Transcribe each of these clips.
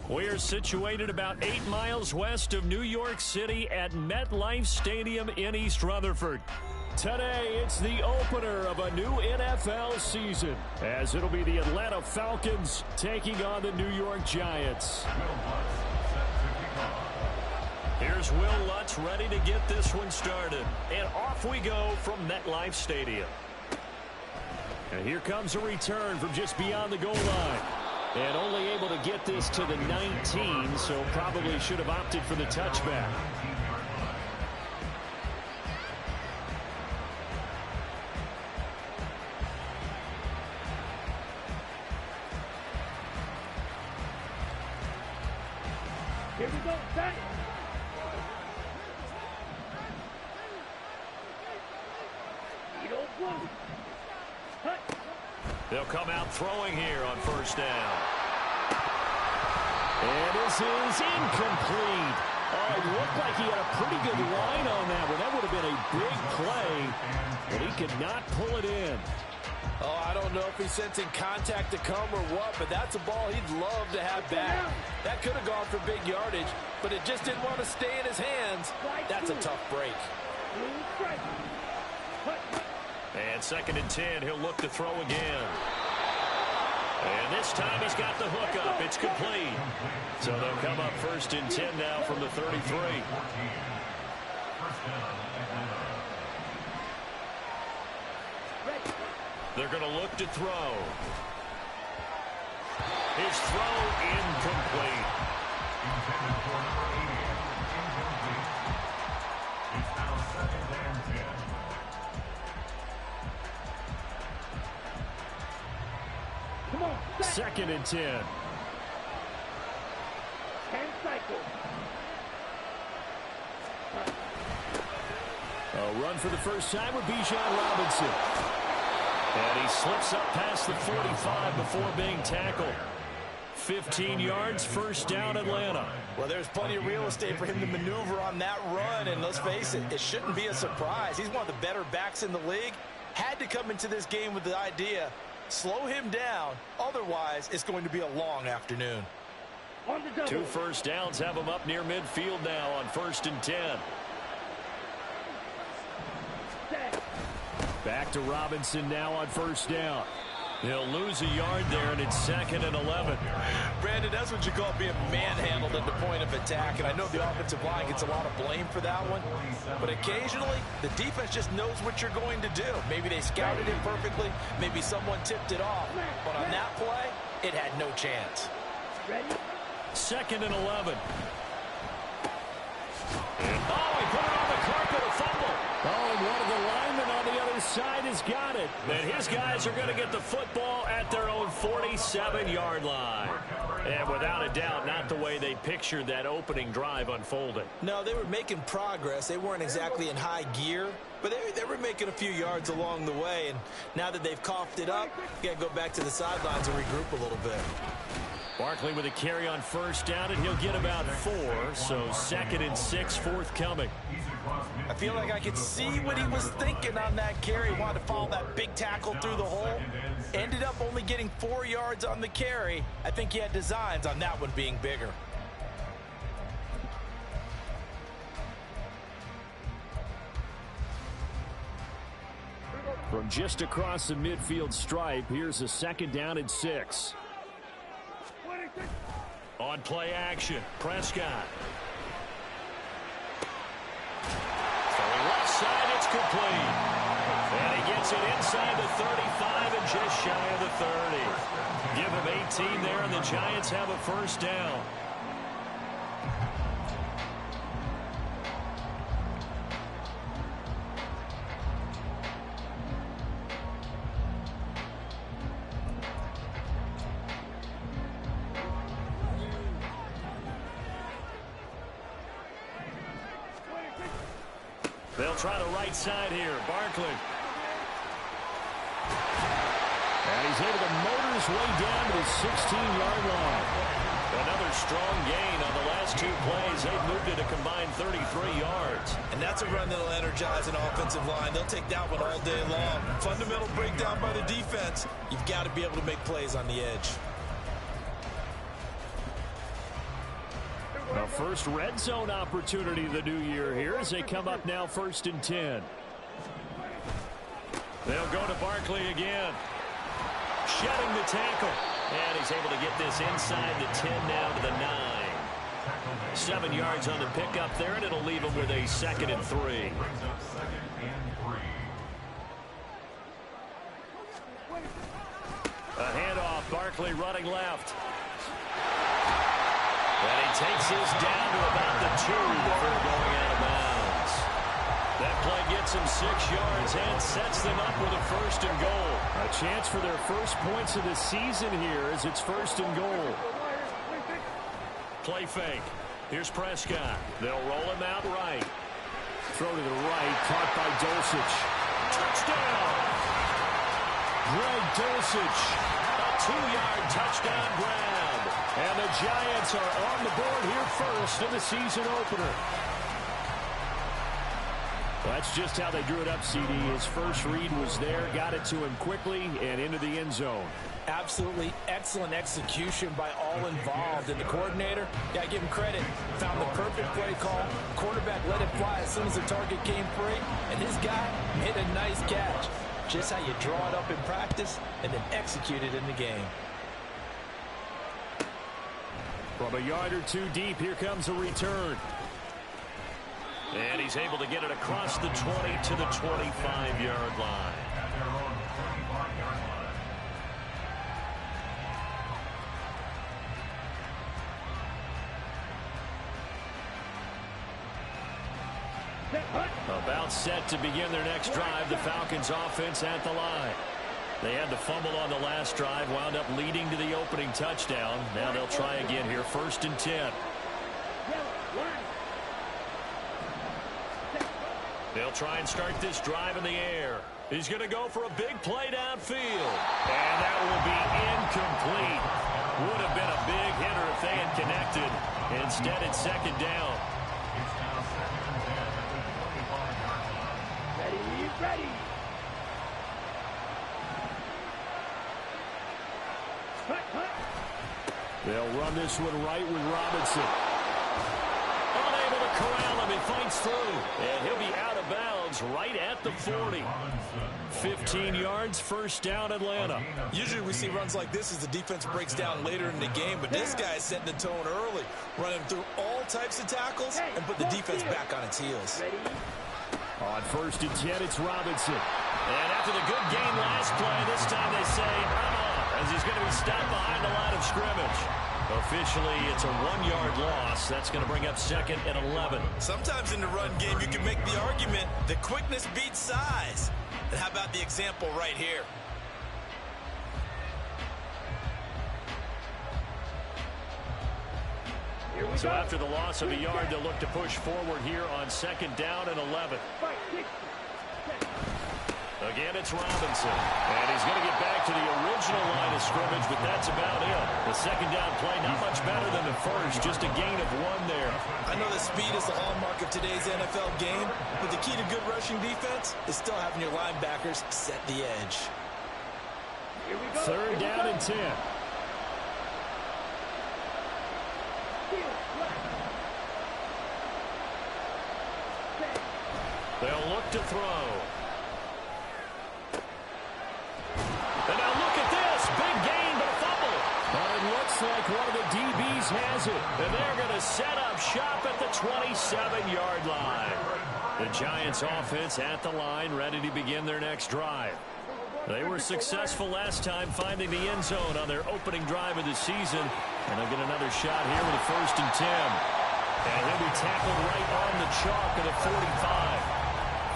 We're situated about 8 miles west of New York City at MetLife Stadium in East Rutherford. Today, it's the opener of a new NFL season, as it'll be the Atlanta Falcons taking on the New York Giants. Here's Will Lutz ready to get this one started. And off we go from MetLife Stadium. And here comes a return from just beyond the goal line. And only able to get this to the 19, so probably should have opted for the touchback. Here we go, set. They'll come out throwing here on first down. And this is incomplete. Oh, it looked like he had a pretty good line on that one. That would have been a big play, but he could not pull it in. Oh, I don't know if he's sensing contact to come or what, but that's a ball he'd love to have back. That could have gone for big yardage, but it just didn't want to stay in his hands. That's a tough break. And 2nd and 10, he'll look to throw again. And this time he's got the hook up. It's complete. So they'll come up 1st and 10 now from the 33. They're going to look to throw. His throw incomplete. Come on, 2nd and 10. 10 cycles. A run for the first time with Bijan Robinson. And he slips up past the 45 before being tackled. 15 yards, first down, Atlanta. Well, there's plenty of real estate for him to maneuver on that run, and let's face it, it shouldn't be a surprise. He's one of the better backs in the league. Had to come into this game with the idea, slow him down, otherwise it's going to be a long afternoon. 2 first downs have him up near midfield now on 1st and 10. Back to Robinson now on first down. He'll lose a yard there, and it's 2nd and 11. Brandon, that's what you call being manhandled at the point of attack, and I know the offensive line gets a lot of blame for that one, but occasionally the defense just knows what you're going to do. Maybe they scouted it perfectly, maybe someone tipped it off, but on that play, it had no chance. 2nd and 11. Oh, he put it on the carpet, a fumble. Oh, and one of the linemen on the other side has got it. And his guys are going to get the football at their own 47-yard line. And without a doubt, not the way they pictured that opening drive unfolding. No, they were making progress. They weren't exactly in high gear, but they were making a few yards along the way. And now that they've coughed it up, you got to go back to the sidelines and regroup a little bit. Barkley with a carry on first down, and he'll get about 4, so 2nd and 6 forthcoming. I feel like I could see what he was thinking on that carry. He wanted to follow that big tackle through the hole. Ended up only getting 4 yards on the carry. I think he had designs on that one being bigger. From just across the midfield stripe, here's a 2nd down and 6. On play action, Prescott. Throwing left side, it's complete. And he gets it inside the 35 and just shy of the 30. Give him 18 there, and the Giants have a first down. They'll try the right side here. Barkley. And he's able to motor his way down to the 16-yard line. Another strong gain on the last 2 plays. They've moved it a combined 33 yards. And that's a run that'll energize an offensive line. They'll take that one all day long. Fundamental breakdown by the defense. You've got to be able to make plays on the edge. The first red zone opportunity of the new year here as they come up now 1st and 10. They'll go to Barkley again. Shedding the tackle. And he's able to get this inside the 10 now to the 9. 7 yards on the pickup there, and it'll leave him with a 2nd and 3. A handoff, Barkley running left. And he takes this down to about the 2 before going out of bounds. That play gets him 6 yards and sets them up with a 1st and goal. A chance for their first points of the season here as it's 1st and goal. Play fake. Here's Prescott. They'll roll him out right. Throw to the right, caught by Dulcich. Touchdown! Greg Dulcich. A 2-yard touchdown grab. And the Giants are on the board here first in the season opener. That's just how they drew it up, CD. His first read was there, got it to him quickly, and into the end zone. Absolutely excellent execution by all involved. And the coordinator, gotta give him credit, found the perfect play call. Quarterback let it fly as soon as the target came free, and his guy hit a nice catch. Just how you draw it up in practice and then execute it in the game. From a yard or 2 deep, here comes a return. And he's able to get it across the 20 to the 25-yard line. About set to begin their next drive, the Falcons offense at the line. They had the fumble on the last drive, wound up leading to the opening touchdown. Now they'll try again here, 1st and 10. They'll try and start this drive in the air. He's going to go for a big play downfield. And that will be incomplete. Would have been a big hitter if they had connected. Instead, it's 2nd down. Ready. They'll run this one right with Robinson. Unable to corral him. He fights through. And he'll be out of bounds right at the 40. 15 yards, 1st down, Atlanta. Usually we see runs like this as the defense breaks down later in the game, but this guy is setting the tone early, running through all types of tackles and put the defense back on its heels. On 1st and 10, it's Robinson. And after the good game last play, this time they say, as he's going to be stopped behind the line of scrimmage. Officially, it's a 1-yard loss. That's going to bring up 2nd and 11. Sometimes in the run game, you can make the argument that quickness beats size. And how about the example right here? So after the loss of a yard, they'll look to push forward here on 2nd down and 11. Again, it's Robinson. And he's going to get back to the original line of scrimmage, but that's about it. The 2nd down play, not much better than the first, just a gain of 1 there. I know that speed is the hallmark of today's NFL game, but the key to good rushing defense is still having your linebackers set the edge. 3rd down and 10. They'll look to throw. And now look at this. Big gain, but a fumble. But it looks like one of the DBs has it. And they're going to set up shop at the 27-yard line. The Giants offense at the line, ready to begin their next drive. They were successful last time finding the end zone on their opening drive of the season. And they'll get another shot here with a 1st and 10. And he'll be tackled right on the chalk of the 45.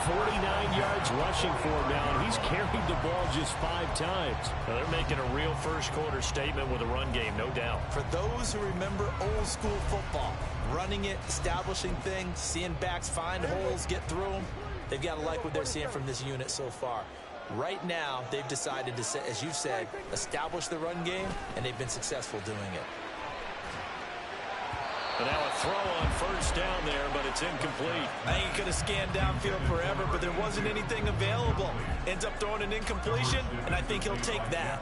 49 yards rushing for him now, and he's carried the ball just 5 times. Now they're making a real first-quarter statement with a run game, no doubt. For those who remember old-school football, running it, establishing things, seeing backs find holes, get through them, they've got to like what they're seeing from this unit so far. Right now, they've decided to, as you said, establish the run game, and they've been successful doing it. And now a throw on 1st down there, but it's incomplete. I think he could have scanned downfield forever, but there wasn't anything available. Ends up throwing an incompletion, and I think he'll take that.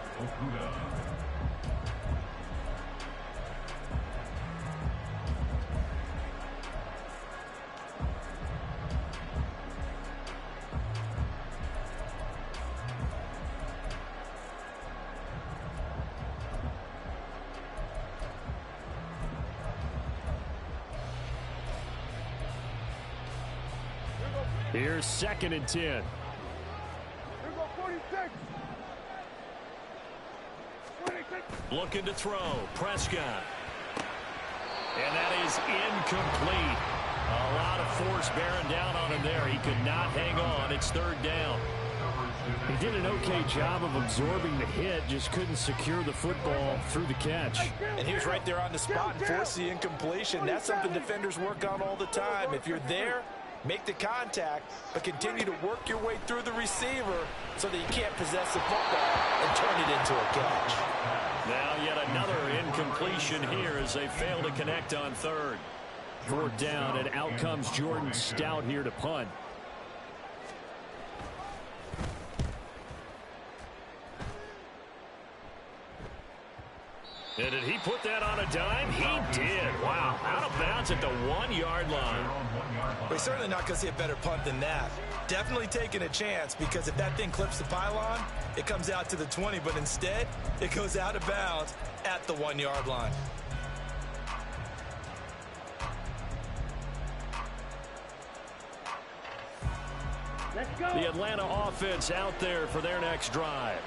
Here's 2nd and 10. Here go 46. 46. Looking to throw. Prescott. And that is incomplete. A lot of force bearing down on him there. He could not hang on. It's 3rd down. He did an okay job of absorbing the hit, just couldn't secure the football through the catch. And he was right there on the spot and forced the incompletion. That's something defenders work on all the time. If you're there, make the contact, but continue to work your way through the receiver so that you can't possess the football and turn it into a catch. Now yet another incompletion here as they fail to connect on 3rd. 4th down, and out comes Jordan Stout here to punt. And did he put that on a dime? He did. Wow. Out of bounds at the 1-yard line. We're certainly not going to see a better punt than that. Definitely taking a chance, because if that thing clips the pylon, it comes out to the 20, but instead, it goes out of bounds at the 1-yard line. Let's go. The Atlanta offense out there for their next drive.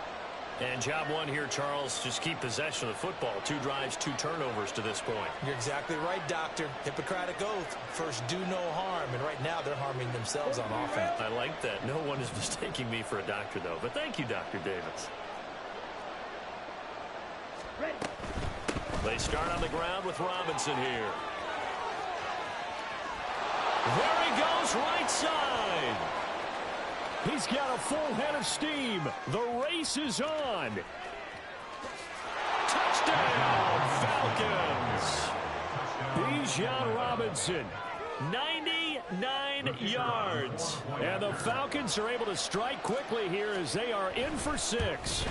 And job one here, Charles, just keep possession of the football. 2 drives, 2 turnovers to this point. You're exactly right, Doctor. Hippocratic oath. First, do no harm. And right now, they're harming themselves on offense. I like that. No one is mistaking me for a doctor, though. But thank you, Dr. Davis. Ready. They start on the ground with Robinson here. There he goes, right side. He's got a full head of steam. The race is on. Touchdown, Falcons. Bijan Robinson, 99 yards. And the Falcons are able to strike quickly here as they are in for 6.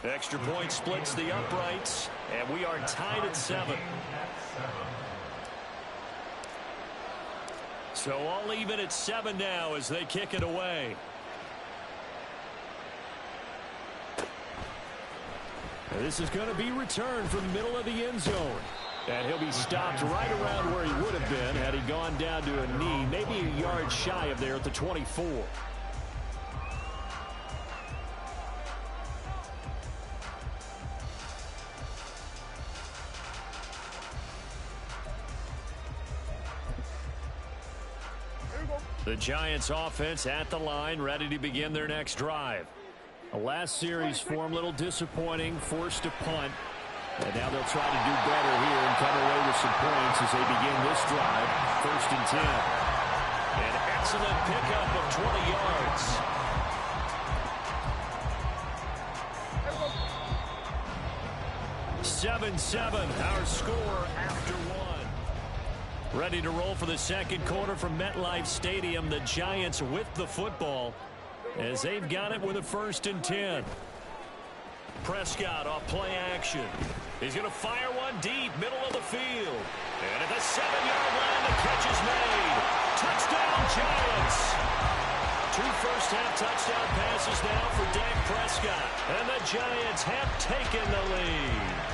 Extra point splits the uprights, and we are tied at 7. So all even at 7 now as they kick it away. And this is going to be returned from the middle of the end zone. And he'll be stopped right around where he would have been had he gone down to a knee, maybe a yard shy of there at the 24. The Giants offense at the line, ready to begin their next drive. The last series for them, a little disappointing, forced to punt. And now they'll try to do better here and come away with some points as they begin this drive. 1st and 10. An excellent pickup of 20 yards. Seven, our score after 1. Ready to roll for the second quarter from MetLife Stadium. The Giants with the football as they've got it with a 1st and 10. Prescott off play action. He's going to fire one deep, middle of the field. And at the 7-yard line, the catch is made. Touchdown, Giants. 2 first-half touchdown passes now for Dak Prescott. And the Giants have taken the lead.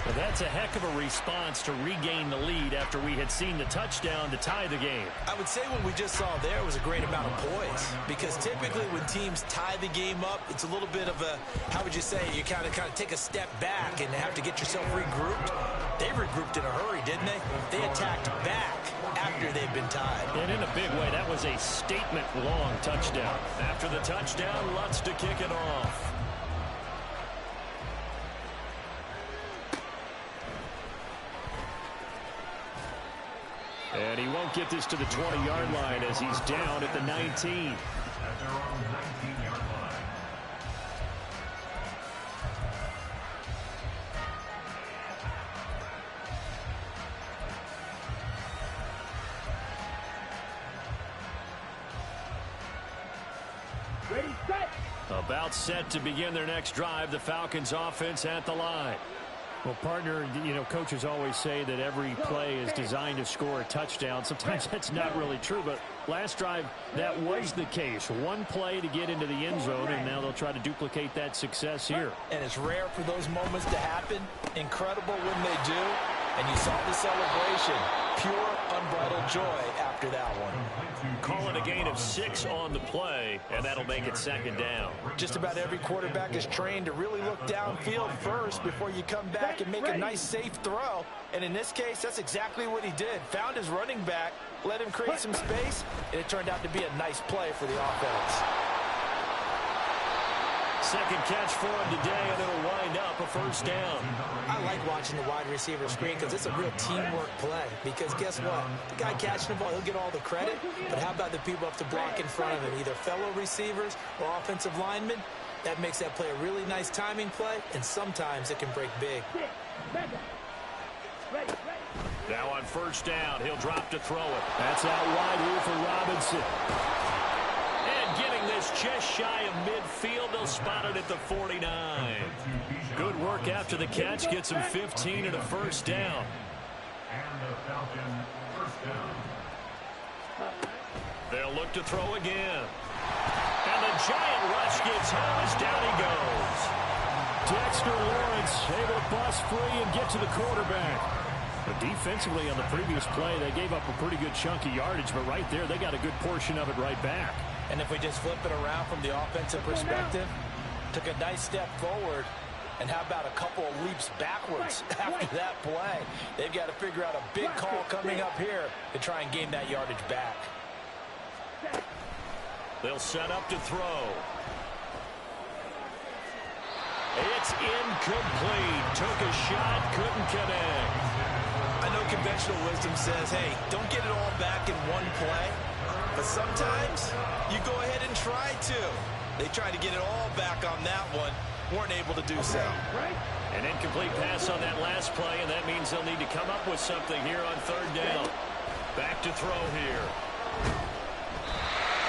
Well, that's a heck of a response to regain the lead after we had seen the touchdown to tie the game. I would say what we just saw there was a great amount of poise, because typically when teams tie the game up, it's a little bit of a, how would you say, you kind of take a step back and have to get yourself regrouped. They regrouped in a hurry, didn't they? They attacked back after they've been tied. And in a big way, that was a statement-long touchdown. After the touchdown, Lutz to kick it off. And he won't get this to the 20-yard line as he's down at the 19. Ready, set. About set to begin their next drive. The Falcons offense at the line. Well, partner, you know, coaches always say that every play is designed to score a touchdown. Sometimes that's not really true, but last drive, that was the case. One play to get into the end zone, and now they'll try to duplicate that success here. And it's rare for those moments to happen. Incredible when they do. And you saw the celebration. Pure, unbridled joy after that one. Call it a gain of 6 on the play, and that'll make it 2nd down. Just about every quarterback is trained to really look downfield first before you come back and make a nice, safe throw. And in this case, that's exactly what he did. Found his running back, let him create some space, and it turned out to be a nice play for the offense. Second catch for him today, and it'll wind up a 1st down. I like watching the wide receiver screen because it's a real teamwork play. Because guess what? The guy catching the ball, he'll get all the credit. But how about the people up to block in front of him, either fellow receivers or offensive linemen? That makes that play a really nice timing play, and sometimes it can break big. Now on 1st down, he'll drop to throw it. That's out wide here for Robinson. And getting this just shy of midfield, they'll spot it at the 49. Good work after the catch, gets him 15 and a 1st down. They'll look to throw again. And the giant rush gets home as down he goes. Dexter Lawrence able to bust free and get to the quarterback. But defensively on the previous play, they gave up a pretty good chunk of yardage, but right there, they got a good portion of it right back. And if we just flip it around from the offensive perspective, took a nice step forward, and how about a couple of leaps backwards after that play? They've got to figure out a big call coming up here to try and gain that yardage back. They'll set up to throw. It's incomplete. Took a shot, couldn't connect. I know conventional wisdom says, hey, don't get it all back in one play. But sometimes you go ahead and try to. They tried to get it all back on that one. Weren't able to do so. An incomplete pass on that last play, and that means they'll need to come up with something here on 3rd down. Back to throw here.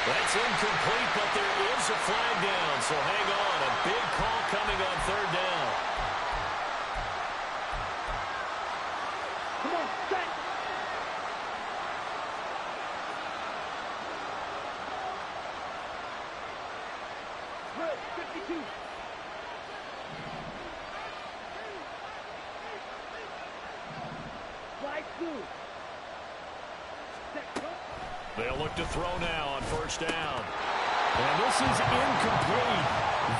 That's incomplete, but there is a flag down, so hang on. A big call coming on 3rd down. Come on, set. Good, 52. Slide through. Set, go. They'll look to throw now on 1st down. And this is incomplete.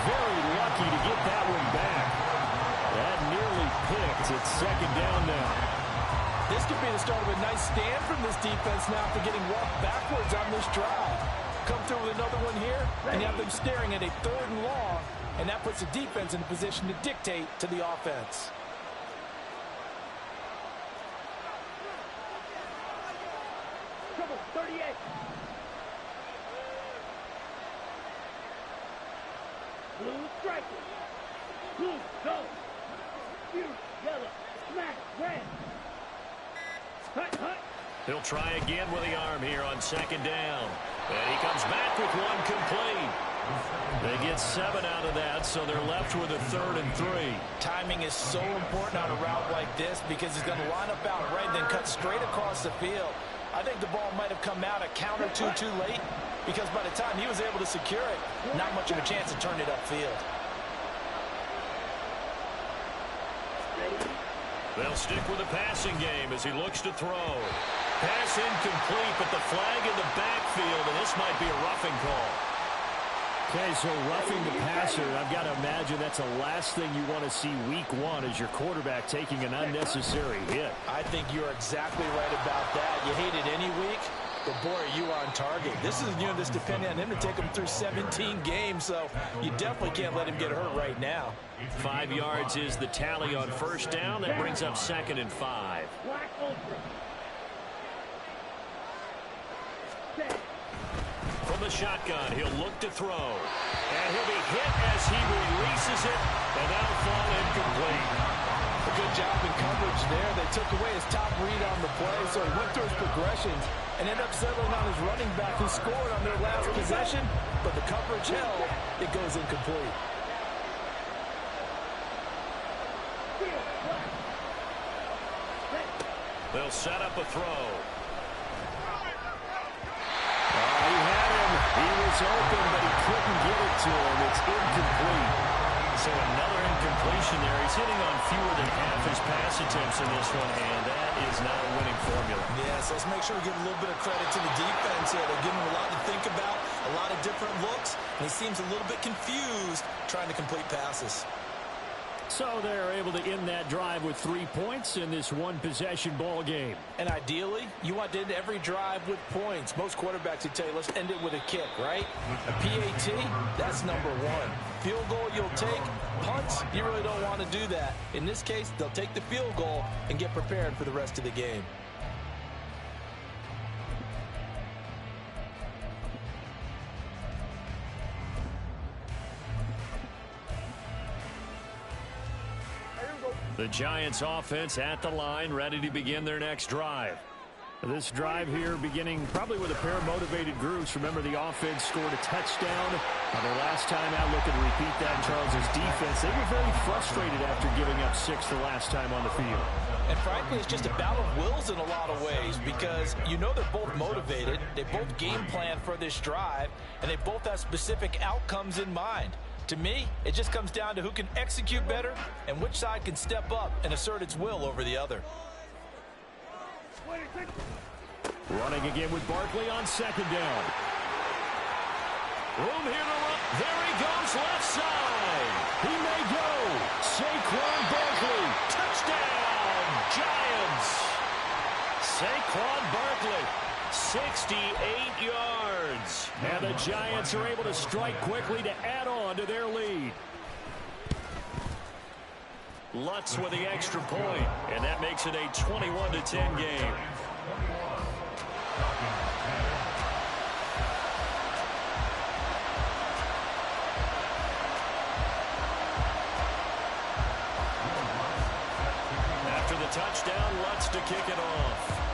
Very lucky to get that one back. That nearly picked. It's 2nd down now. This could be the start of a nice stand from this defense now after getting walked backwards on this drive. Come through with another one here, and have them staring at a 3rd and long, and that puts the defense in a position to dictate to the offense. Trouble, 38. Blue striker. Blue, go. Blue, yellow, smack, red. Hut, hut. He'll try again with the arm here on 2nd down. And he comes back with one complete. They get 7 out of that, so they're left with a 3rd and 3. Timing is so important on a route like this because he's going to line up out right and then cut straight across the field. I think the ball might have come out a count or two too late because by the time he was able to secure it, not much of a chance to turn it upfield. They'll stick with the passing game as he looks to throw. Pass incomplete, but the flag in the backfield, and this might be a roughing call. Okay, so roughing the passer, I've got to imagine that's the last thing you want to see week 1 as your quarterback taking an unnecessary hit. I think you're exactly right about that. You hate it any week, but boy, are you on target. This is a unit that's depending on him to take him through 17 games, so you definitely can't let him get hurt right now. 5 yards is the tally on 1st down. That brings up 2nd and 5. Black Ultra. Set. From the shotgun, he'll look to throw. And he'll be hit as he releases it, and that'll fall incomplete. A good job in coverage there. They took away his top read on the play, so he went through his progressions and ended up settling on his running back who scored on their last possession, but the coverage held. It goes incomplete. They'll set up a throw. He had him. He was open, but he couldn't get it to him. It's incomplete. So another incompletion there. He's hitting on fewer than half his pass attempts in this one, and that is not a winning formula. Yeah, so let's make sure we give a little bit of credit to the defense here. They're giving him a lot to think about, a lot of different looks, and he seems a little bit confused trying to complete passes. So they're able to end that drive with 3 points in this one-possession ball game. And ideally, you want to end every drive with points. Most quarterbacks would tell you, let's end it with a kick, right? A PAT, that's number one. Field goal you'll take. Punts, you really don't want to do that. In this case, they'll take the field goal and get prepared for the rest of the game. The Giants offense at the line, ready to begin their next drive. This drive here beginning probably with a pair of motivated groups. Remember, the offense scored a touchdown. Their last time out, looking to repeat that in Charles's defense. They were very frustrated after giving up 6 the last time on the field. And frankly, it's just a battle of wills in a lot of ways because you know they're both motivated. They both game plan for this drive, and they both have specific outcomes in mind. To me, it just comes down to who can execute better and which side can step up and assert its will over the other. Running again with Barkley on second down. Room here to run. There he goes, left side. He may go. Saquon Barkley. Touchdown, Giants. Saquon Barkley, 68 yards. And the Giants are able to strike quickly to add on to their lead. Lutz with the extra point, and that makes it a 21-10 game. After the touchdown, Lutz to kick it off.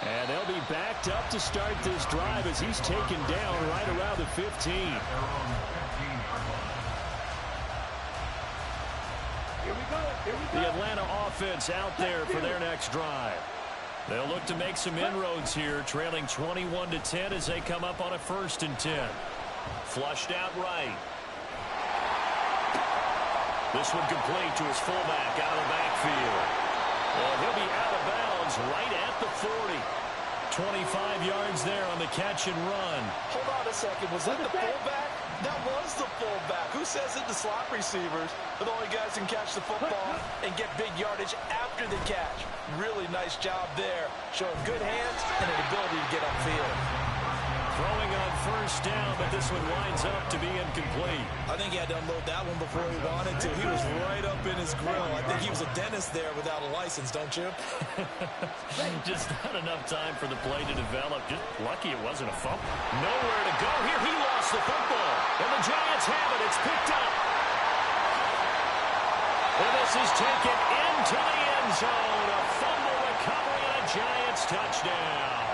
And they'll be backed up to start this drive as he's taken down right around the 15. Here we go. The Atlanta offense out there for their next drive. They'll look to make some inroads here, trailing 21-10 as they come up on a 1st and 10. Flushed out right. This one complete to his fullback out of the backfield. Well, he'll be out of bounds right at the 40. 25 yards there on the catch and run. Hold on a second. Was that the fullback? That was the fullback. Who says it? The slot receivers are the only guys who can catch the football and get big yardage after the catch. Really nice job there, showing good hands and an ability to get upfield. Throwing on 1st down, but this one winds up to be incomplete. I think he had to unload that one before he wanted to. He was right up in his grill. I think he was a dentist there without a license, don't you? Just not enough time for the play to develop. Just lucky it wasn't a fumble. Nowhere to go here. He lost the football. And the Giants have it. It's picked up. And this is taken into the end zone. A fumble recovery and a Giants touchdown.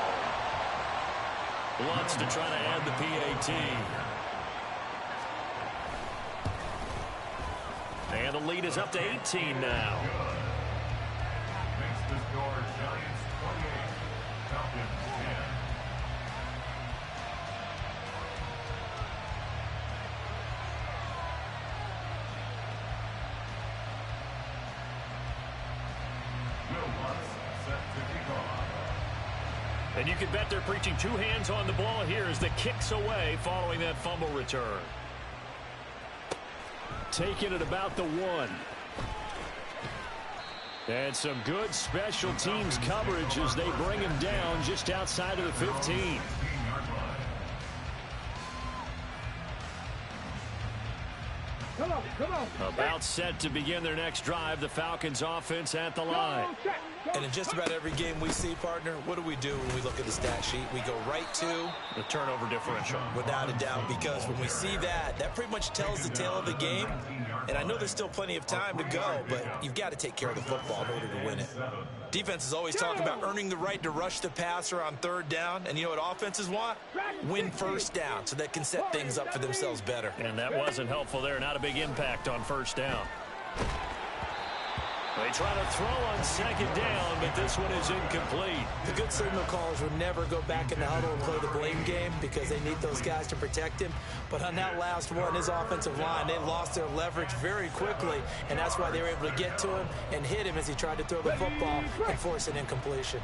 Wants to try to add the PAT. And the lead is up to 18 now. Makes the score Giants 28, Falcons 10. And you can bet they're preaching 2 hands on the ball here as the kick's away following that fumble return. Taking it about the 1. And some good special teams coverage as they bring him down just outside of the 15. Come on. About set to begin their next drive, the Falcons offense at the line. And in just about every game we see, partner, what do we do when we look at the stat sheet? We go right to the turnover differential. Without a doubt, because when we see that, that pretty much tells the tale of the game. And I know there's still plenty of time to go, but you've got to take care of the football in order to win it. Defenses always talk about earning the right to rush the passer on 3rd down. And you know what offenses want? Win 1st down so they can set things up for themselves better. And that wasn't helpful there. Not a big impact on 1st down. They try to throw on second down, but this one is incomplete. The good signal callers would never go back in the huddle and play the blame game because they need those guys to protect him. But on that last one, his offensive line, they lost their leverage very quickly, and that's why they were able to get to him and hit him as he tried to throw the football and force an incompletion.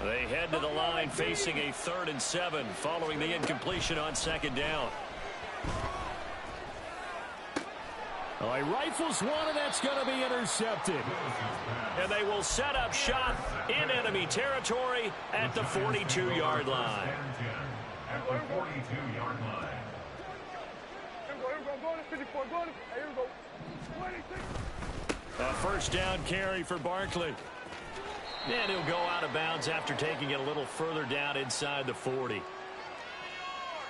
They head to the line facing a 3rd and 7 following the incompletion on second down. Oh, he rifles one, and that's going to be intercepted. And they will set up shop in enemy territory at the 42-yard line. At the 42-yard line. A first down carry for Barkley. And he'll go out of bounds after taking it a little further down inside the 40.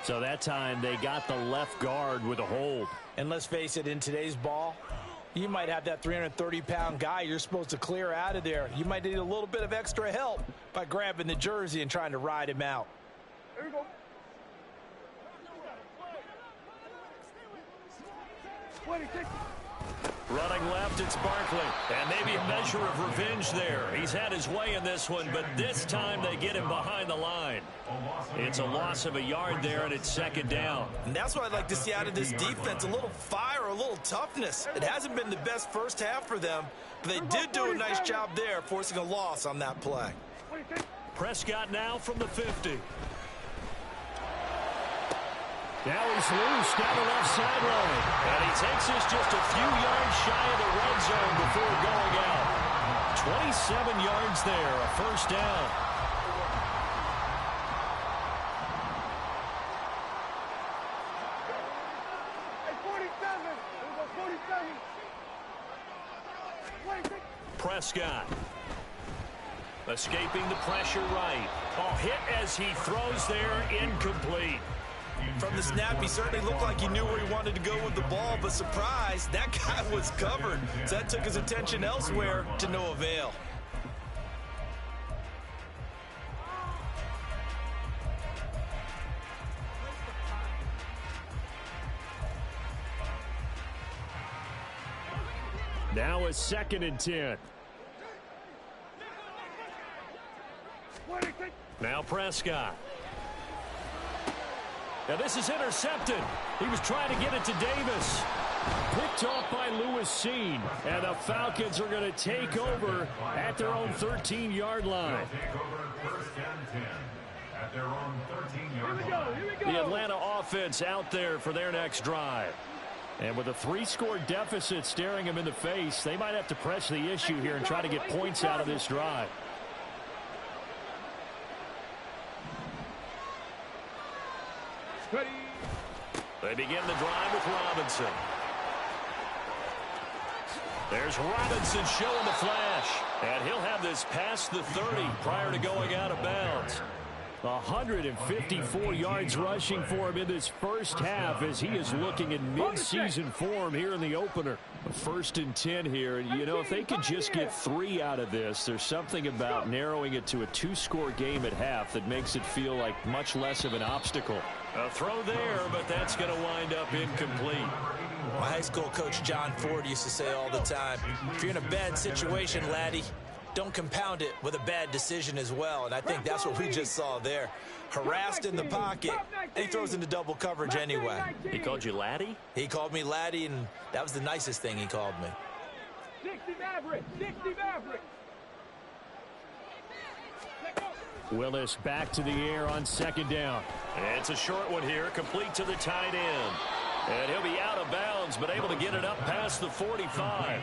So that time they got the left guard with a hold. And let's face it, in today's ball, you might have that 330-pound guy you're supposed to clear out of there. You might need a little bit of extra help by grabbing the jersey and trying to ride him out. There we go. Running left, it's Barkley. And maybe a measure of revenge there. He's had his way in this one, but this time they get him behind the line. It's a loss of a yard there, and it's second down. And that's what I'd like to see out of this defense, a little fire, a little toughness. It hasn't been the best first half for them, but they did do a nice job there, forcing a loss on that play. Prescott now from the 50. Now he's loose down the left sideline. And he takes us just a few yards shy of the red zone before going out. 27 yards there, a first down. Prescott escaping the pressure right. Oh, hit as he throws there, incomplete. From the snap, he certainly looked like he knew where he wanted to go with the ball, but surprise, that guy was covered. So that took his attention elsewhere to no avail. Now a 2nd and 10. Now Prescott. Now this is intercepted. He was trying to get it to Davis. Picked off by Lewis Seen. And the Falcons are going to take over at their own 13-yard line. Take over 1st and 10 at their own 13-yard line. The Atlanta offense out there for their next drive. And with a 3-score deficit staring him in the face, they might have to press the issue here and try to get points out of this drive. They begin the drive with Robinson. There's Robinson showing the flash. And he'll have this past the 30 prior to going out of bounds. 154 yards rushing for him in this first half as he is looking in mid-season form here in the opener. 1st and 10 here. You know, if they could just get 3 out of this, there's something about narrowing it to a 2-score game at half that makes it feel like much less of an obstacle. A throw there, but that's going to wind up incomplete. My high school coach John Ford used to say all the time, if you're in a bad situation, laddie, don't compound it with a bad decision as well. And I think that's what we just saw there. Harassed in the pocket, and he throws into double coverage anyway. He called you laddie? He called me laddie, and that was the nicest thing he called me. 60 Maverick, 60 Maverick. Willis back to the air on 2nd down. It's a short one here, complete to the tight end. And he'll be out of bounds, but able to get it up past the 45.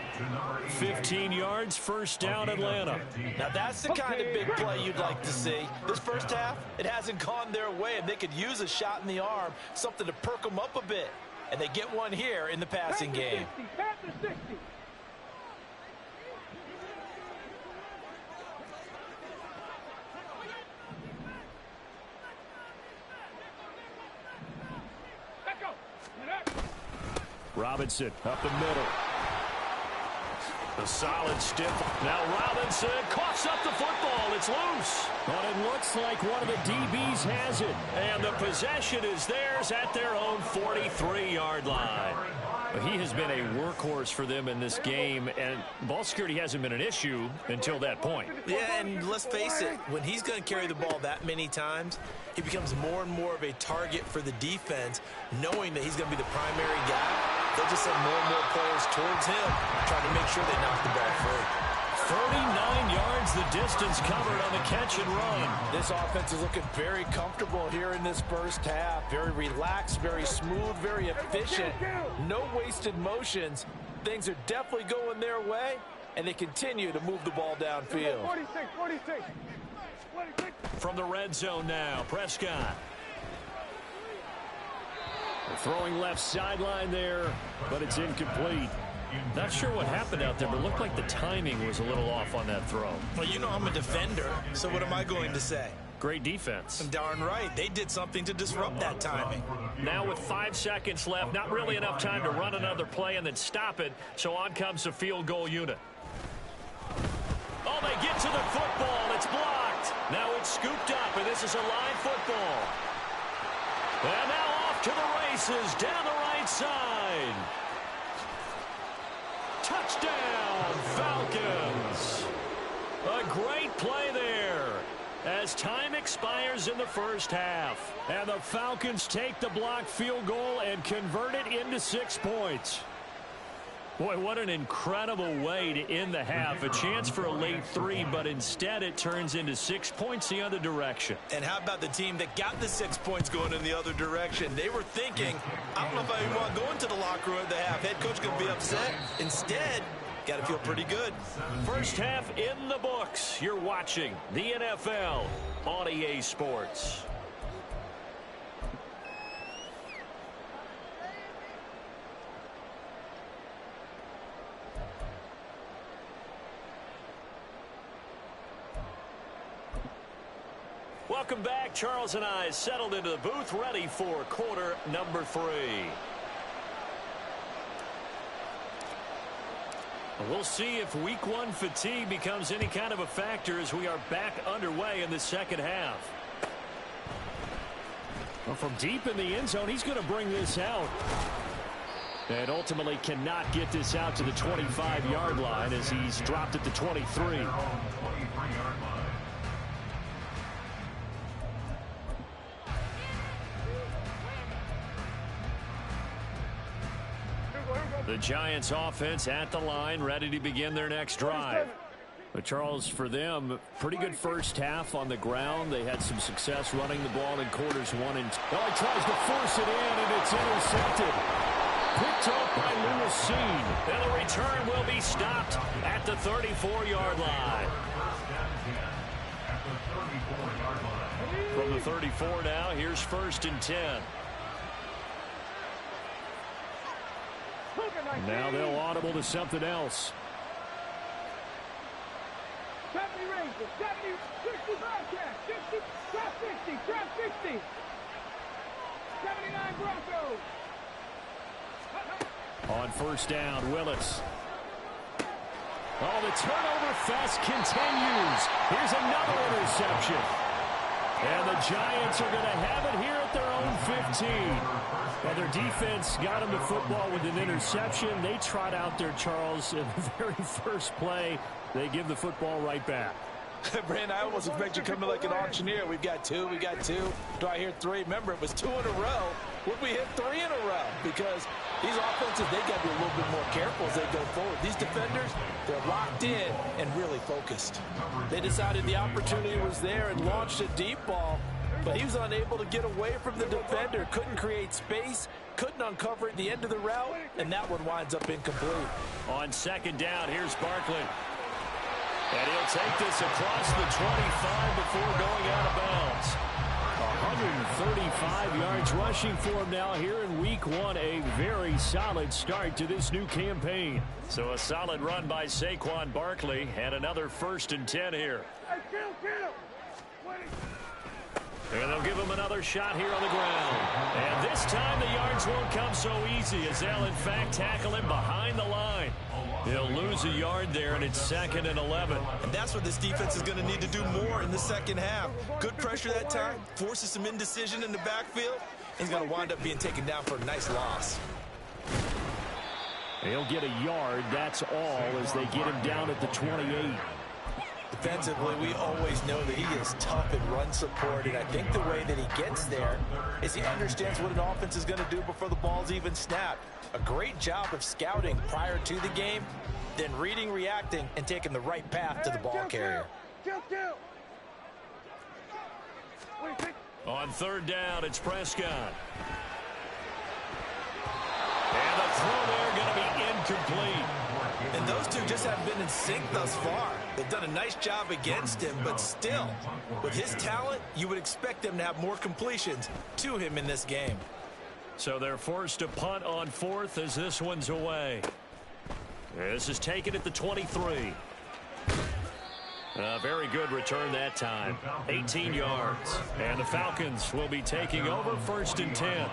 15 yards, first down, Atlanta. Now that's the kind of big play you'd like to see. This first half, it hasn't gone their way, and they could use a shot in the arm, something to perk them up a bit. And they get one here in the passing game. Pass the 60. Robinson up the middle. A solid stiff. Now Robinson coughs up the football. It's loose. But it looks like one of the DBs has it. And the possession is theirs at their own 43-yard line. He has been a workhorse for them in this game, and ball security hasn't been an issue until that point. Yeah, and let's face it, when he's going to carry the ball that many times, he becomes more and more of a target for the defense, knowing that he's going to be the primary guy. They'll just send more and more players towards him, trying to make sure they knock the ball free. 39 yards the distance covered on the catch and run. This offense is looking very comfortable here in this first half. Very relaxed, very smooth, very efficient. No wasted motions. Things are definitely going their way, and they continue to move the ball downfield. 46. From the red zone now, Prescott. Throwing left sideline there, but it's incomplete. Not sure what happened out there, but it looked like the timing was a little off on that throw. Well, you know I'm a defender, so what am I going to say? Great defense. Darn right. They did something to disrupt that timing. Now with 5 seconds left, not really enough time to run another play and then stop it, so on comes the field goal unit. Oh, they get to the football. It's blocked. Now it's scooped up, and this is a live football. And now off to the races down the right side. Touchdown, Falcons. A great play there as time expires in the first half. And the Falcons take the blocked field goal and convert it into 6 points. Boy, what an incredible way to end the half. A chance for a late 3, but instead it turns into 6 points the other direction. And how about the team that got the 6 points going in the other direction? They were thinking, I don't know if I even want to go into the locker room at the half. Head coach going to be upset. Instead, got to feel pretty good. First half in the books. You're watching the NFL on EA Sports. Welcome back. Charles and I settled into the booth, ready for quarter number 3. We'll see if week 1 fatigue becomes any kind of a factor as we are back underway in the second half. Well, from deep in the end zone, he's going to bring this out. And ultimately cannot get this out to the 25-yard line as he's dropped at the 23. The Giants offense at the line, ready to begin their next drive. But Charles, for them, pretty good first half on the ground. They had some success running the ball in quarters 1 and 2. Oh, he tries to force it in, and it's intercepted. Picked up by Lewis Seen. And the return will be stopped at the 34-yard line. From the 34 now, here's 1st and 10. Now they'll audible to something else. 70 Rangers, 70, 65 Cats, 60, drop 60, drop 60. 79 Broncos. On first down, Willis. Oh, the turnover fest continues. Here's another interception. And the Giants are going to have it here at their own 15. Well, their defense got them the football with an interception. They trot out there, Charles, in the very first play. They give the football right back. Brandon, I almost expect you to come in like an auctioneer. We've got 2, we got 2. Do I hear 3? Remember, it was 2 in a row. Would we hit 3 in a row? Because these offenses, they got to be a little bit more careful as they go forward. These defenders, they're locked in and really focused. They decided the opportunity was there and launched a deep ball, but he was unable to get away from the defender, couldn't create space, couldn't uncover at the end of the route, and that one winds up incomplete. On second down, here's Barkley. And he'll take this across the 25 before going out of bounds. 135 yards rushing for him now here in week 1. A very solid start to this new campaign. So a solid run by Saquon Barkley and another 1st and 10 here. Hey, kill. And they'll give him another shot here on the ground. And this time the yards won't come so easy as they'll in fact tackle him behind the line. He'll lose a yard there, and it's 2nd and 11. And that's what this defense is going to need to do more in the second half. Good pressure that time, forces some indecision in the backfield. He's going to wind up being taken down for a nice loss. He'll get a yard. That's all as they get him down at the 28. Defensively, we always know that he is tough in run support, and I think the way that he gets there is he understands what an offense is going to do before the ball's even snapped. A great job of scouting prior to the game, then reading, reacting, and taking the right path to the ball carrier. On third down, it's Prescott. And the throw there going to be incomplete. And those two just haven't been in sync thus far. They've done a nice job against him, but still, with his talent, you would expect them to have more completions to him in this game. So they're forced to punt on fourth as this one's away. This is taken at the 23. A very good return that time. 18 yards. And the Falcons will be taking over first and 10.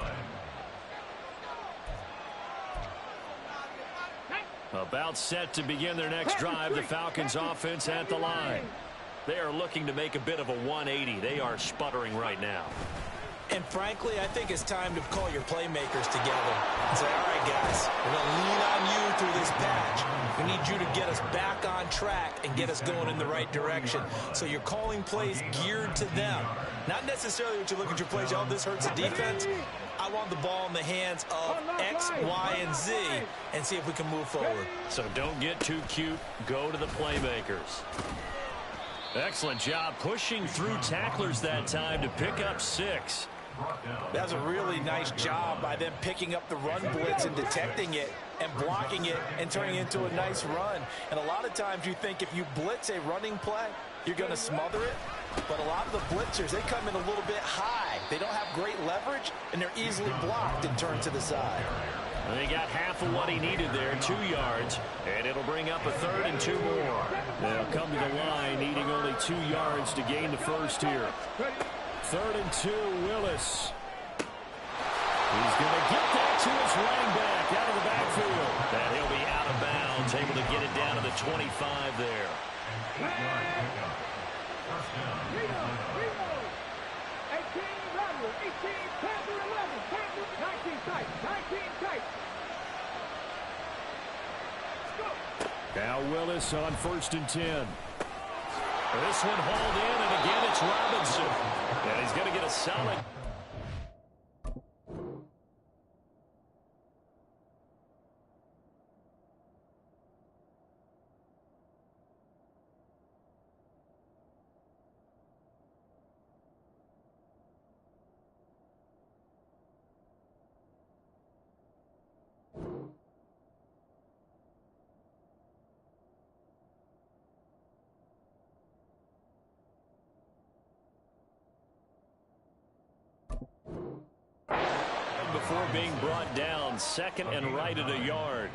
About set to begin their next drive, the Falcons offense at the line. They are looking to make a bit of a 180. They are sputtering right now. And frankly, I think it's time to call your playmakers together and say, all right, guys, we're going to lean on you through this patch. We need you to get us back on track and get us going in the right direction. So you're calling plays geared to them. Not necessarily what you look at your plays, oh, this hurts the defense. I want the ball in the hands of X, Y, and Z and see if we can move forward. So don't get too cute. Go to the playmakers. Excellent job pushing through tacklers that time to pick up 6. That's a really nice job by them picking up the run blitz and detecting it and blocking it and turning it into a nice run. And a lot of times you think if you blitz a running play, you're going to smother it. But a lot of the blitzers, they come in a little bit high. They don't have great leverage, and they're easily blocked and turned to the side. And they got half of what he needed there, 2 yards, and it'll bring up a third and 2 more. They'll come to the line, needing only 2 yards to gain the first here. Third and 2, Willis. He's going to get that to his running back out of the backfield. And he'll be out of bounds, able to get it down to the 25 there. 18, Rodgers, 18, Panther 11, Panther 19 tight, 19 tight. Now Willis on first and 10. This one hauled in, and again it's Robinson. And he's going to get a solid. Before being brought down, second and right at a yard.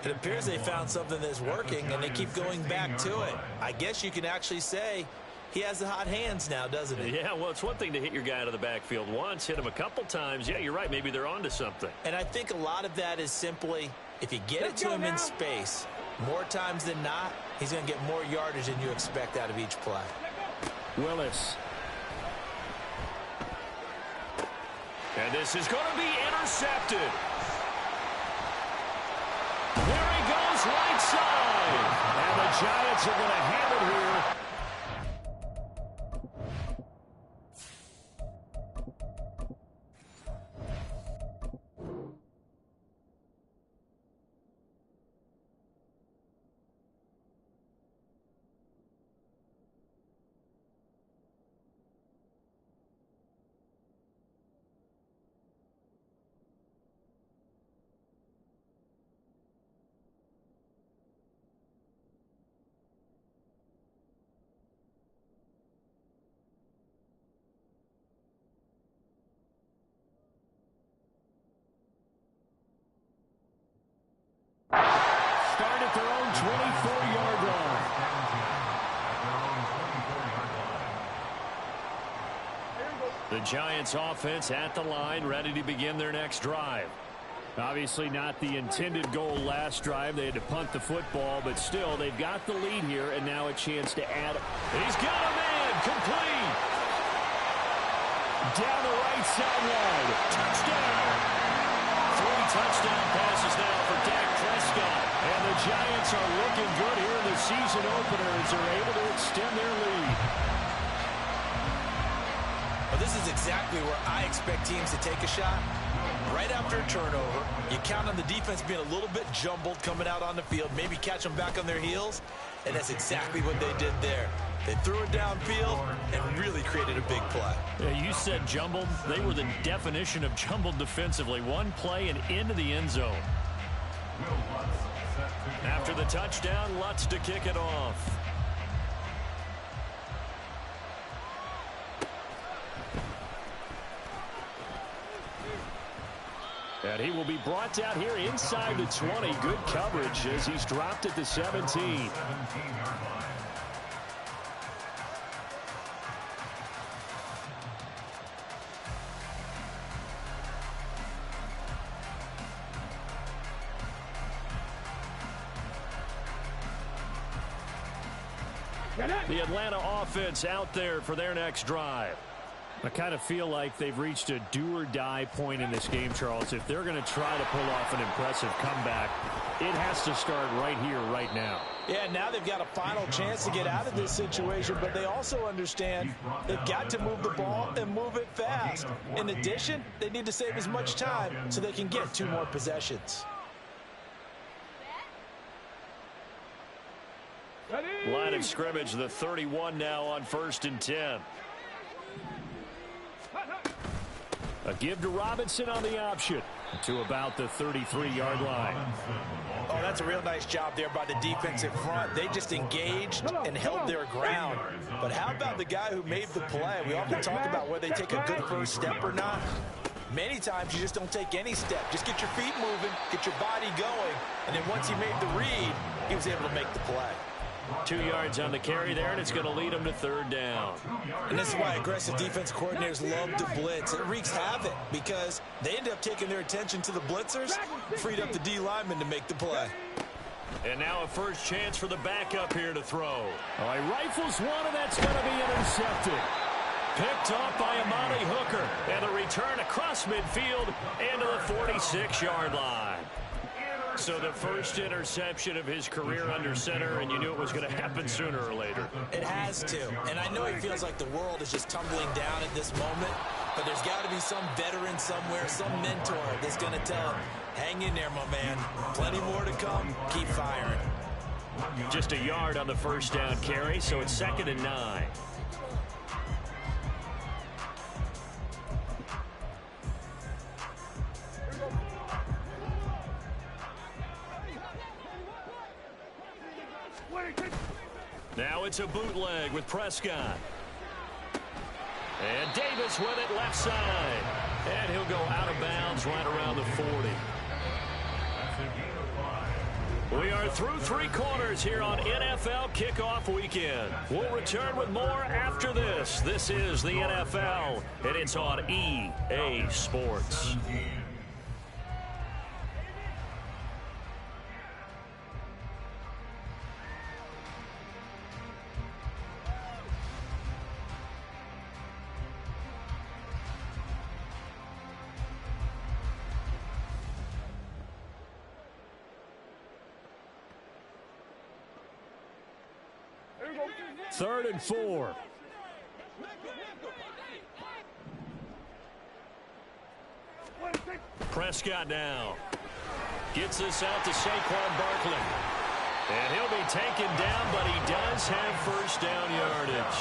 It appears they found something that's working, and they keep going back to it. I guess you can actually say he has the hot hands now, doesn't he? Yeah, well, it's one thing to hit your guy out of the backfield once, hit him a couple times. Yeah, you're right. Maybe they're onto something. And I think a lot of that is simply if you get it to him in space, more times than not, he's going to get more yardage than you expect out of each play. Willis. And this is going to be intercepted. There he goes, right side. And the Giants are going to have it here. Start at their own 24-yard line. The Giants offense at the line, ready to begin their next drive. Obviously not the intended goal last drive. They had to punt the football, but still, they've got the lead here, and now a chance to add. He's got a man, complete. Down the right sideline. Touchdown. 3 touchdown passes now for Dak Prescott. And the Giants are looking good here in the season opener as they're able to extend their lead. Well, this is exactly where I expect teams to take a shot. Right after a turnover, you count on the defense being a little bit jumbled coming out on the field, maybe catch them back on their heels, and that's exactly what they did there. They threw it downfield and really created a big play. Yeah, you said jumbled. They were the definition of jumbled defensively. One play and into the end zone. After the touchdown, Lutz to kick it off. And he will be brought down here inside the 20. Good coverage as he's dropped at the 17. The Atlanta offense out there for their next drive. I kind of feel like they've reached a do-or-die point in this game, Charles. If they're going to try to pull off an impressive comeback, it has to start right here, right now. Yeah, now they've got a final chance to get out of this situation, but they also understand they've got to move the ball and move it fast. In addition, they need to save as much time so they can get 2 more possessions. Line of scrimmage, the 31 now on 1st and 10. A give to Robinson on the option to about the 33-yard line. Oh, that's a real nice job there by the defensive front. They just engaged and held their ground. But how about the guy who made the play? We often talk about whether they take a good first step or not. Many times you just don't take any step. Just get your feet moving, get your body going, and then once he made the read, he was able to make the play. 2 yards on the carry there, and it's going to lead them to 3rd down. And this is why aggressive defense coordinators love to blitz. It wreaks havoc because they end up taking their attention to the blitzers, freed up the D lineman to make the play. And now a first chance for the backup here to throw. Oh, he rifles one, and that's going to be intercepted. Picked off by Amani Hooker, and the return across midfield into the 46-yard line. So the first interception of his career under center, and you knew it was going to happen sooner or later. It has to. And I know he feels like the world is just tumbling down at this moment, but there's got to be some veteran somewhere, some mentor that's going to tell him, hang in there, my man. Plenty more to come. Keep firing. Just a yard on the first down carry, so it's 2nd and 9. Now it's a bootleg with Prescott. And Davis with it left side. And he'll go out of bounds right around the 40. We are through 3 quarters here on NFL Kickoff Weekend. We'll return with more after this. This is the NFL, and it's on EA Sports. Third and 4. Prescott now gets this out to Saquon Barkley. And he'll be taken down, but he does have first down yardage.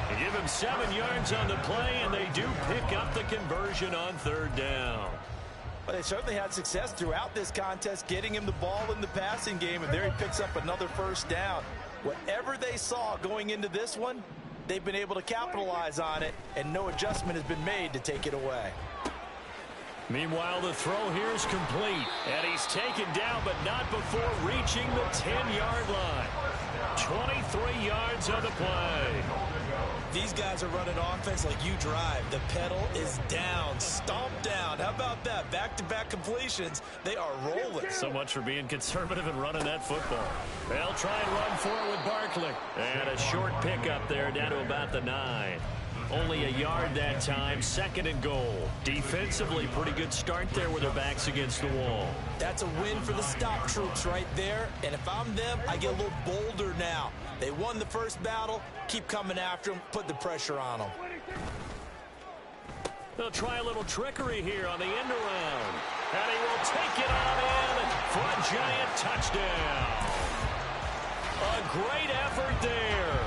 They give him 7 yards on the play, and they do pick up the conversion on 3rd down. Well, they certainly had success throughout this contest, getting him the ball in the passing game, and there he picks up another first down. Whatever they saw going into this one, they've been able to capitalize on it, and no adjustment has been made to take it away. Meanwhile, the throw here is complete, and he's taken down, but not before reaching the 10-yard line. 23 yards on the play. These guys are running offense like you drive. The pedal is down, stomped down. How about that? Back-to-back completions. They are rolling. So much for being conservative and running that football. They'll try and run for it with Barkley. And a short pickup there down to about the 9. Only a yard that time, 2nd and goal. Defensively, pretty good start there with their backs against the wall. That's a win for the stop troops right there. And if I'm them, I get a little bolder now. They won the first battle. Keep coming after them. Put the pressure on them. They'll try a little trickery here on the end around. And he will take it on in for a giant touchdown. A great effort there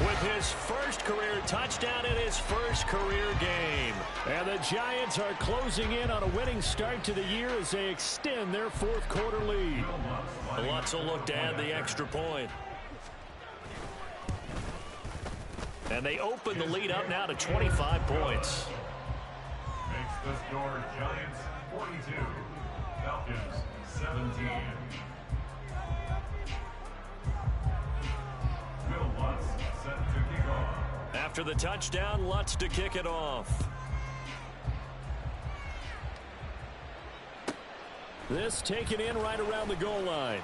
with his first career touchdown in his first career game. And the Giants are closing in on a winning start to the year as they extend their 4th quarter lead. Lutz will look to add the extra point. And they open the lead up now to 25 points. Makes the score Giants 42, Falcons 17. Will Lutz set to kick off. After the touchdown, Lutz to kick it off. This taken in right around the goal line.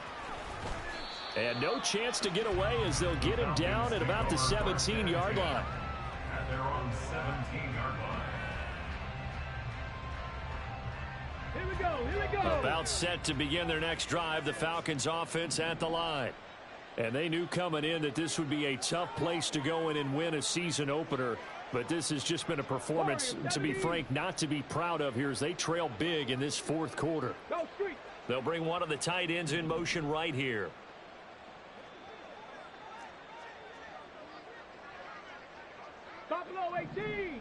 And no chance to get away as they'll get him down at about the 17-yard line. At their own 17-yard line. Here we go, here we go. About set to begin their next drive, the Falcons offense at the line. And they knew coming in that this would be a tough place to go in and win a season opener. But this has just been a performance, to be frank, not to be proud of here as they trail big in this 4th quarter. Go street. They'll bring one of the tight ends in motion right here. Top low, 18.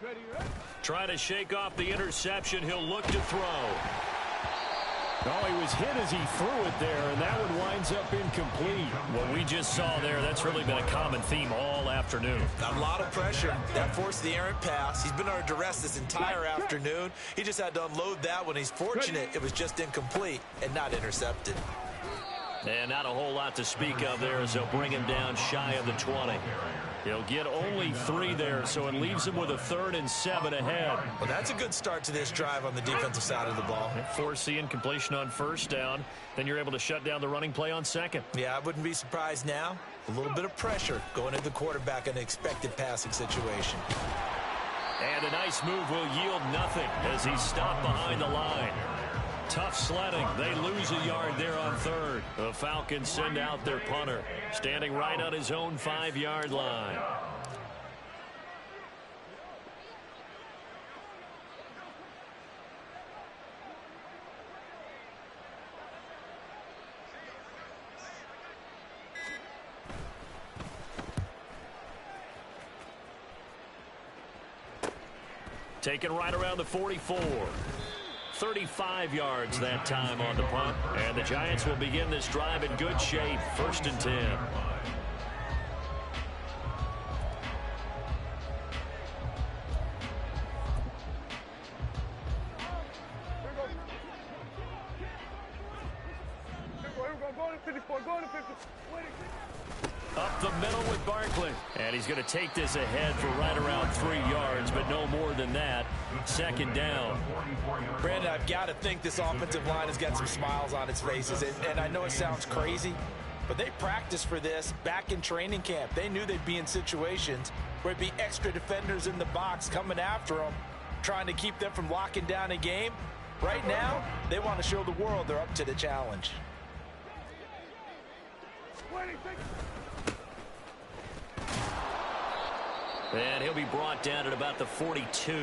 Ready, ready. Try to shake off the interception. He'll look to throw. Oh, he was hit as he threw it there, and that one winds up incomplete. What we just saw there, that's really been a common theme all afternoon. Got a lot of pressure. That forced the errant pass. He's been under duress this entire afternoon. He just had to unload that one. He's fortunate it was just incomplete and not intercepted. And not a whole lot to speak of there as they'll bring him down shy of the 20. He'll get only 3 there, so it leaves him with a 3rd and 7 ahead. Well, that's a good start to this drive on the defensive side of the ball. Force the incompletion on 1st down. Then you're able to shut down the running play on 2nd. Yeah, I wouldn't be surprised now. A little bit of pressure going at the quarterback in an expected passing situation. And a nice move will yield nothing as he's stopped behind the line. Tough sledding. They lose a yard there on 3rd. The Falcons send out their punter, standing right on his own 5-yard line. Taken right around the 44. 35 yards that time on the punt. And the Giants will begin this drive in good shape. 1st and 10. Going to 54, going to 50. Up the middle with Barkley. And he's going to take this ahead for right around 3 yards, but no more than that. 2nd down. Brandon, I've got to think this offensive line has got some smiles on its faces. And I know it sounds crazy, but they practiced for this back in training camp. They knew they'd be in situations where it'd be extra defenders in the box coming after them, trying to keep them from locking down a game. Right now, they want to show the world they're up to the challenge. And he'll be brought down at about the 42.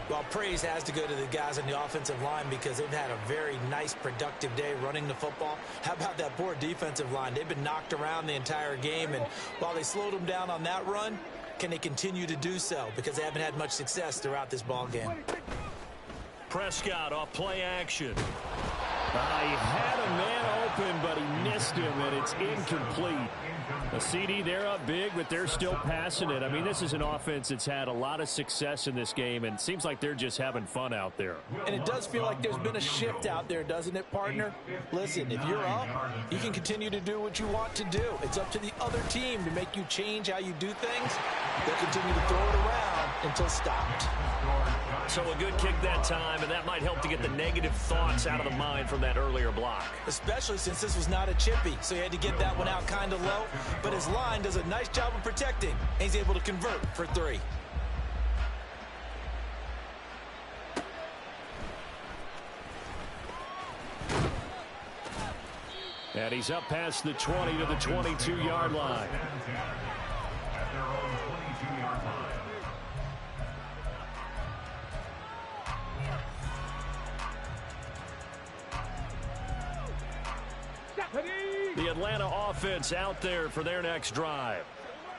Well, praise has to go to the guys on the offensive line because they've had a very nice, productive day running the football. How about that poor defensive line? They've been knocked around the entire game, and while they slowed them down on that run, can they continue to do so? Because they haven't had much success throughout this ball game. Prescott off play action. He had a man open, but he missed him, and it's incomplete. A CD, they're up big, but they're still passing it. I mean, this is an offense that's had a lot of success in this game, and it seems like they're just having fun out there. And it does feel like there's been a shift out there, doesn't it, partner? Listen, if you're up, you can continue to do what you want to do. It's up to the other team to make you change how you do things. They'll continue to throw it around until stopped. So a good kick that time, and that might help to get the negative thoughts out of the mind from that earlier block. Especially since this was not a chippy, so he had to get that one out kind of low. But his line does a nice job of protecting, and he's able to convert for 3. And he's up past the 20 to the 22-yard line. At their own 22-yard line. The Atlanta offense out there for their next drive.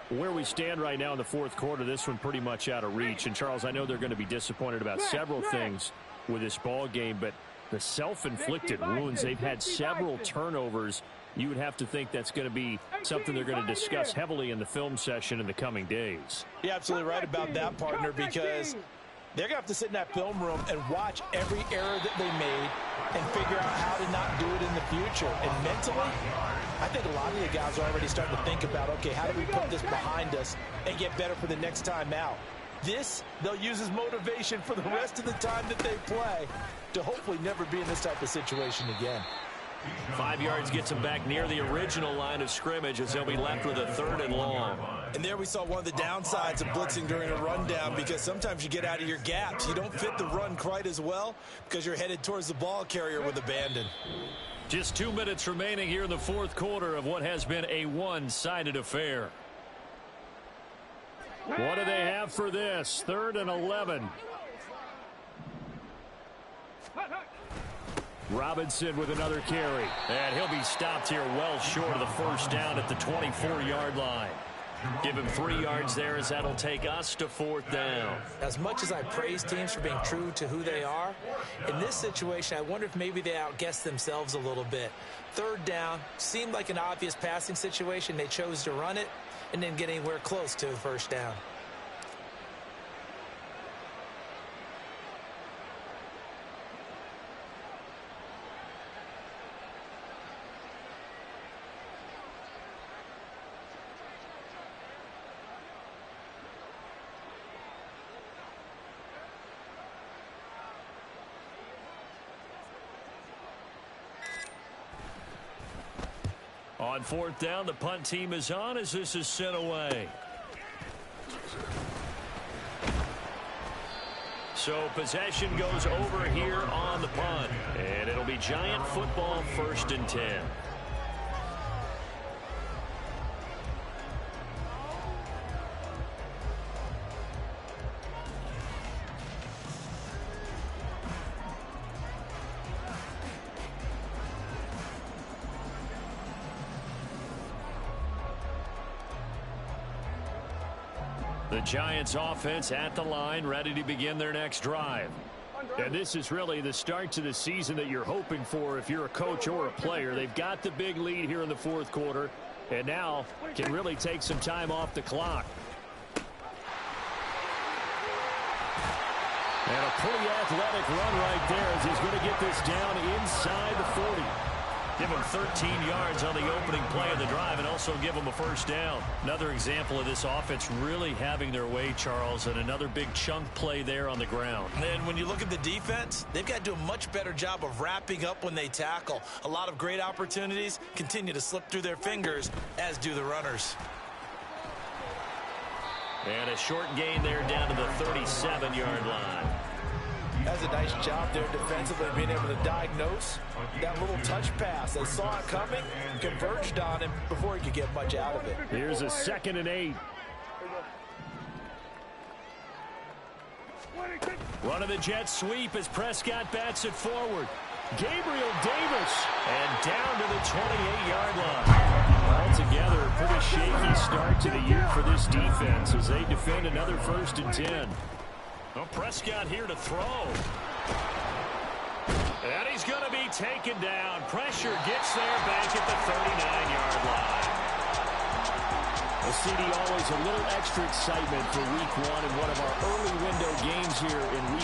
Where we stand right now in the fourth quarter, this one pretty much out of reach. And, Charles, I know they're going to be disappointed about several things with this ball game, but the self-inflicted wounds, they've had several turnovers. You would have to think that's going to be something they're going to discuss heavily in the film session in the coming days. You're absolutely right about that, partner, because they're going to have to sit in that film room and watch every error that they made and figure out how to not do it in the future. And mentally, I think a lot of the guys are already starting to think about, okay, how do we put this behind us and get better for the next time out? This, they'll use as motivation for the rest of the time that they play to hopefully never be in this type of situation again. 5 yards gets him back near the original line of scrimmage as they'll be left with a 3rd and long. And there we saw one of the downsides of blitzing during a rundown, because sometimes you get out of your gaps. You don't fit the run quite as well because you're headed towards the ball carrier with abandon. Just 2 minutes remaining here in the fourth quarter of what has been a one-sided affair. What do they have for this? 3rd and 11. Robinson with another carry. And he'll be stopped here well short of the first down at the 24-yard line. Give him 3 yards there as that'll take us to 4th down. As much as I praise teams for being true to who they are, in this situation, I wonder if maybe they outguessed themselves a little bit. 3rd down seemed like an obvious passing situation. They chose to run it and didn't get anywhere close to the first down. On 4th down, the punt team is on as this is sent away. So possession goes over here on the punt. And it'll be Giant football, 1st and 10. The Giants offense at the line, ready to begin their next drive. And this is really the start to the season that you're hoping for if you're a coach or a player. They've got the big lead here in the fourth quarter, and now can really take some time off the clock. And a pretty athletic run right there as he's going to get this down inside the 40. Give him 13 yards on the opening play of the drive and also give him a first down. Another example of this offense really having their way, Charles, and another big chunk play there on the ground. And when you look at the defense, they've got to do a much better job of wrapping up when they tackle. A lot of great opportunities continue to slip through their fingers, as do the runners. And a short gain there down to the 37-yard line. That's a nice job there defensively, being able to diagnose that little touch pass. They saw it coming, converged on him before he could get much out of it. Here's a 2nd and 8. Run of the jet sweep as Prescott bats it forward. Gabriel Davis, and down to the 28-yard line. Altogether, a pretty shaky start to the year for this defense as they defend another 1st and 10. Well, Prescott here to throw. And he's going to be taken down. Pressure gets there back at the 39-yard line. Well, CD, always a little extra excitement for week 1 and one of our early window games here in week